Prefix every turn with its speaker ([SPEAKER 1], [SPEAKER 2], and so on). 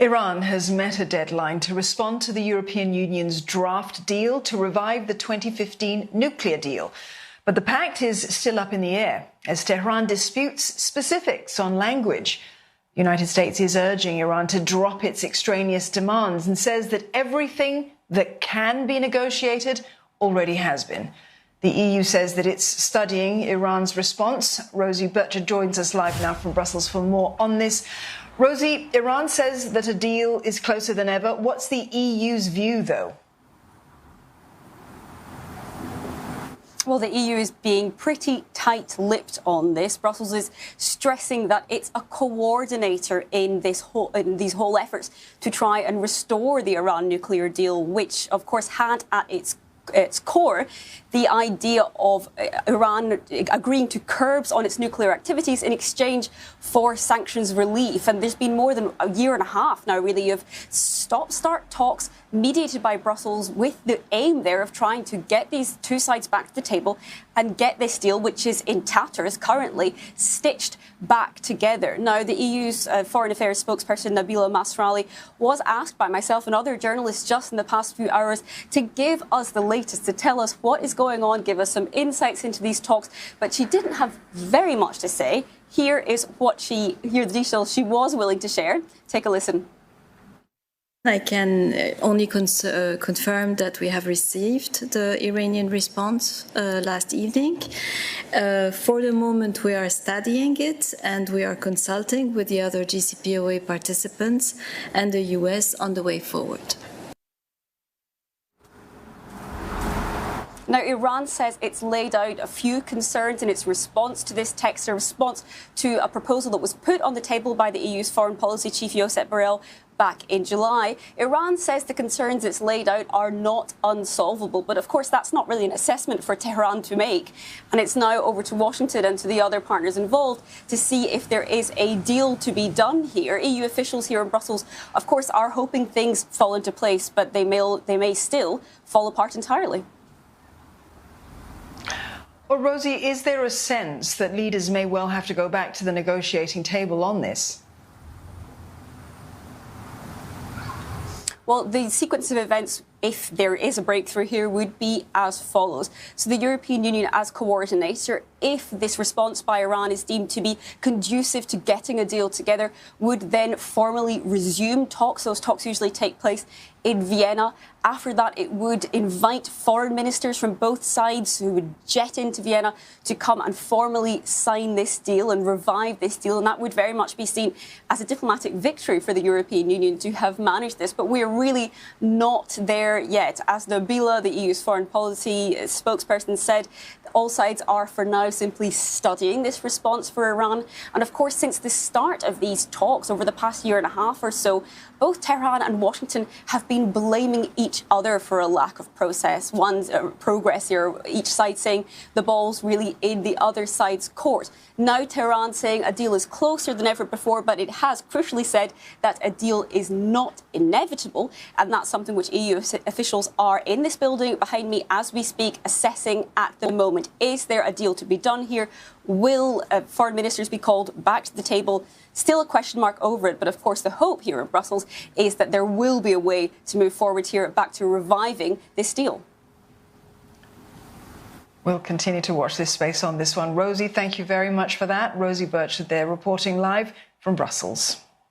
[SPEAKER 1] Iran has met a deadline to respond to the European Union's draft deal to revive the 2015 nuclear deal. But the pact is still up in the air as Tehran disputes specifics on language. The United States is urging Iran to drop its extraneous demands and says that everything that can be negotiated already has been. The EU says that it's studying Iran's response. Rosie Bircher joins us live now from Brussels for more on this. Rosie, Iran says that a deal is closer than ever. What's the EU's view, though?
[SPEAKER 2] Well, the EU is being pretty tight-lipped on this. Brussels is stressing that it's a coordinator in these whole efforts to try and restore the Iran nuclear deal, which, of course, had at its core the idea of Iran agreeing to curbs on its nuclear activities in exchange for sanctions relief. And there's been more than a year and a half now, really, of stop-start talks mediated by Brussels with the aim there of trying to get these two sides back to the table and get this deal, which is in tatters currently, stitched back together. Now, the EU's Foreign Affairs spokesperson, Nabila Masrali, was asked by myself and other journalists just in the past few hours to give us the latest, to tell us what is going on, give us some insights into these talks, but she didn't have very much to say. Here are the details she was willing to share. Take a listen.
[SPEAKER 3] I can only confirm that we have received the Iranian response last evening. For the moment, we are studying it and we are consulting with the other JCPOA participants and the US on the way forward.
[SPEAKER 2] Now, Iran says it's laid out a few concerns in its response to this text, a response to a proposal that was put on the table by the EU's foreign policy chief, Josep Borrell, back in July. Iran says the concerns it's laid out are not unsolvable. But of course, that's not really an assessment for Tehran to make. And it's now over to Washington and to the other partners involved to see if there is a deal to be done here. EU officials here in Brussels, of course, are hoping things fall into place, but they may still fall apart entirely.
[SPEAKER 1] Well, Rosie, is there a sense that leaders may well have to go back to the negotiating table on this?
[SPEAKER 2] Well, the sequence of events, if there is a breakthrough here, would be as follows. So the European Union as coordinator, if this response by Iran is deemed to be conducive to getting a deal together, would then formally resume talks. Those talks usually take place in Vienna. After that, it would invite foreign ministers from both sides who would jet into Vienna to come and formally sign this deal and revive this deal. And that would very much be seen as a diplomatic victory for the European Union to have managed this. But we're really not there yet. As Nabila, the EU's foreign policy spokesperson, said, all sides are for now simply studying this response for Iran. And of course, since the start of these talks over the past year and a half or so, both Tehran and Washington have been blaming each other for a lack of progress here, each side saying the ball's really in the other side's court. Now Tehran saying a deal is closer than ever before, but it has crucially said that a deal is not inevitable. And that's something which EU officials are in this building behind me as we speak, assessing at the moment. Is there a deal to be done here? Will foreign ministers be called back to the table? Still a question mark over it. But of course, the hope here in Brussels is that there will be a way to move forward here back to reviving this deal.
[SPEAKER 1] We'll continue to watch this space on this one. Rosie, thank you very much for that. Rosie Bircher there reporting live from Brussels.